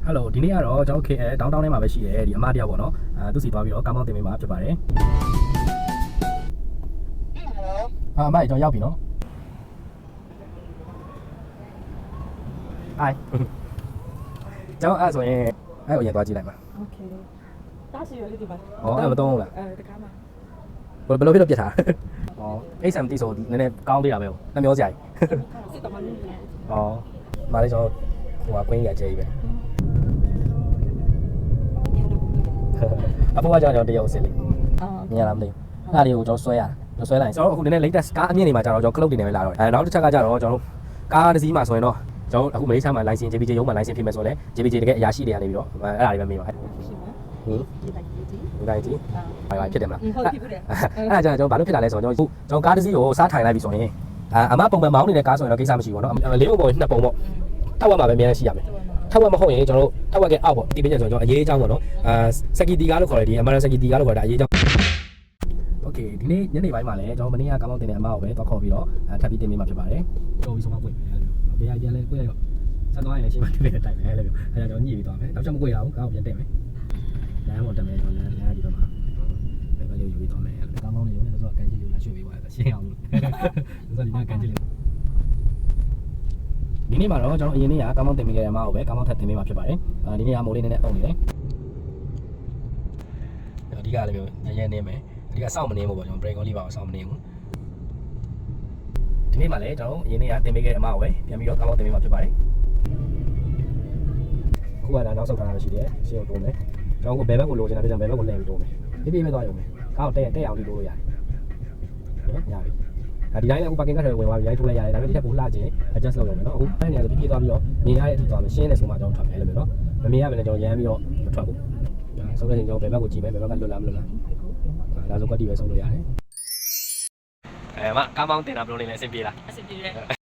Hello ဒီနေ့ကတော့ကျွန်တော် KL တောင်းတောင်းထဲမှာပဲရှိတယ်ဒီအမတယောက်ပေါ့နော်သူစီသွားပြီးတော့ကားမောင်းတင်ပေးမှာဖြစ်ပါတယ်အမကျွန်တော်ရောက်ပြီနော် Hi ကျွန်တော်အဲ့ဆိုရင်အဲ့ကိုရင်သွားကြည့်လိုက်ပါ Okay တားစီရလေးဒီပါ ဟောအဲ့မတော့ဘူးလား တကားမှာ ဘယ်လိုဖြစ်တော့ပြစ်ထားဟော 870ဆိုနည်းနည်းကောင်းသေးတာပဲဟိုနှမျောစရာကြီး စစ်တော်မလို့ ဟောမာလေးကျွန်တော်ဟိုကကွင်းကြီးအကျဲကြီးပဲအဖိုးကကျွန်တော်တရုတ်စစ်လေးမြင်ရလားမသိဘူးအဲ့ဒါလေးကိုကျွန်တော်ဆွဲရတယ်ဆွဲလိုက်ကျွန်တော်အခုနည်းနည်း latest ကားအမြင့်နေမှာကျတော့ကျွန်တော် cloud တင်နေပဲလာတော့နောက်တစ်ချက်ကကျတော့ကျွန်တော်ကားတစ်စီးမှာဆိုရင်တော့ကျွန်တော်အခုမလေးရှားမှာ license JPJ ရုံးမှာ license ဖြစ်မယ်ဆိုတော့ JPJ တကယ်အရာရှိတွေကနေပြီးတော့အဲ့ဒါတွေပဲမေးပါဟင်ဒီတိုင်းကြီးဘာဖြစ်တယ်မလား ဟုတ်ပြီတဲ့ အဲ့ဒါကြောင့်ကျွန်တော်ဘာလို့ဖြစ်လာလဲဆိုတော့ကျွန်တော်ကားတစ်စီးကိုစားထိုင်လိုက်ပြီဆိုရင်အမပုံမှန်မောင်းနေတဲ့ကားဆိုရင်တော့ကိစ္စမရှိဘူးเนาะလေးပုံပေါ်နှစ်ပုံပေါ့ထောက်ဝက်မှာပဲအများကြီးရှိရမယ်ထောက်ဝက်မဟုတ်ရင်ကျွန်တော်တို့ထောက်ဝက်ကအောက်ပေါ့ဒီပြည့်ဆိုကျွန်တော်အရေးအကြောင်းပေါ့နော်စက်ကီတီကားလို့ခေါ်တယ်ဒီအမရစက်ကီတီကားလို့ခေါ်တာအရေးအကြောင်းโอเคဒီနေ့ညနေပိုင်းမှာလည်းကျွန်တော်မနေ့ကကားမောင်းတင်တဲ့အမကိုပဲတော့ခေါ်ပြီးတော့ထပ်ပြီးတင်ပေးမှာဖြစ်ပါတယ်တော်ပြီဆုံးမကွေ့ပဲအဲ့လိုโอเคပြန်လဲကွေ့လိုက်တော့ဆက်သွားရင်လည်းရှင်းမတွေ့တဲ့အတိုင်းပဲအဲ့လိုမျိုးအဲ့ဒါကျွန်တော်ညှိပြီးသွားမယ်နောက်ချက်မကွေ့ရအောင်ကားကိုပြန်တက်မယ်လမ်းပေါ်တက်မယ်ကျွန်တော်လမ်းဒီဘက်မှာပဲပဲလေးယူပြီးသွားမယ်ကားမောင်းနေရုံနဲ့ဆိုတော့ကန်ကြီးလေးလာရွှေ့ပေးပါရှင်းအောင်လို့ဆိုတော့ဒီကကန်ကြီးလေးဒီနေ့မှာတော့ကျွန်တော်အရင်နေ့ကကားမောင်းတင်ပေးခဲ့တဲ့အမကိုပဲကားမောင်းထပ်တင်ပေးမှာဖြစ်ပါတယ်ဒီနေ့ကမိုးလေးနည်းနည်းအုံနေတယ်အဓိကလည်းမျိုးရဲနေမယ်အဓိကစောင့်မနေဘူးပေါ့ကျွန်တော် break လေးပါအောင်စောင့်မနေဘူးဒီနေ့မှာလည်းကျွန်တော်အရင်နေ့ကတင်ပေးခဲ့တဲ့အမကိုပဲပြန်ပြီးတော့ကားမောင်းတင်ပေးမှာဖြစ်ပါတယ်ခုကနောက်ဆုတ်ထားတာရှိတယ်ရှင်းအောင်တိုးမယ်ကျွန်တော်ကဘယ်ဘက်ကိုလိုချင်တာပြန်ဘယ်ဘက်ကိုလှည့်ပြီးတိုးမယ်ပြပြပဲသွားရုံပဲကားကိုတက်အောင်ဒီတိုးလို့ရတယ်နော်ရပြီဒီတိုင်းလည်းအခု parking ကထဲဝင်သွားပြီရိုက်ထုတ်လိုက်ရတယ်ဒါပေမဲ့ဒီထက်ပိုလှချင် adjust လုပ်ရမယ်နော်အခုအဲ့နေရာဆိုပြပြသွားပြီးတော့မြင်ရတဲ့အထိသွားမယ်ရှင်းတယ်ဆိုမှကျွန်တော်ထွက်မယ်လို့ပဲနော်မမြင်ရဘဲနဲ့ကျွန်တော်ရမ်းပြီးတော့မထွက်ဘူးဆုံးဖြတ်ရင်ကျွန်တော်ဘယ်ဘက်ကိုကြည့်မယ်ဘယ်ဘက်ကလွတ်လားမလွတ်လားဒါဆိုကွက်တီပဲဆုံးလို့ရတယ်မကားမောင်းတင်တာဘယ်လိုနေလဲအဆင်ပြေလား အဆင်ပြေတယ်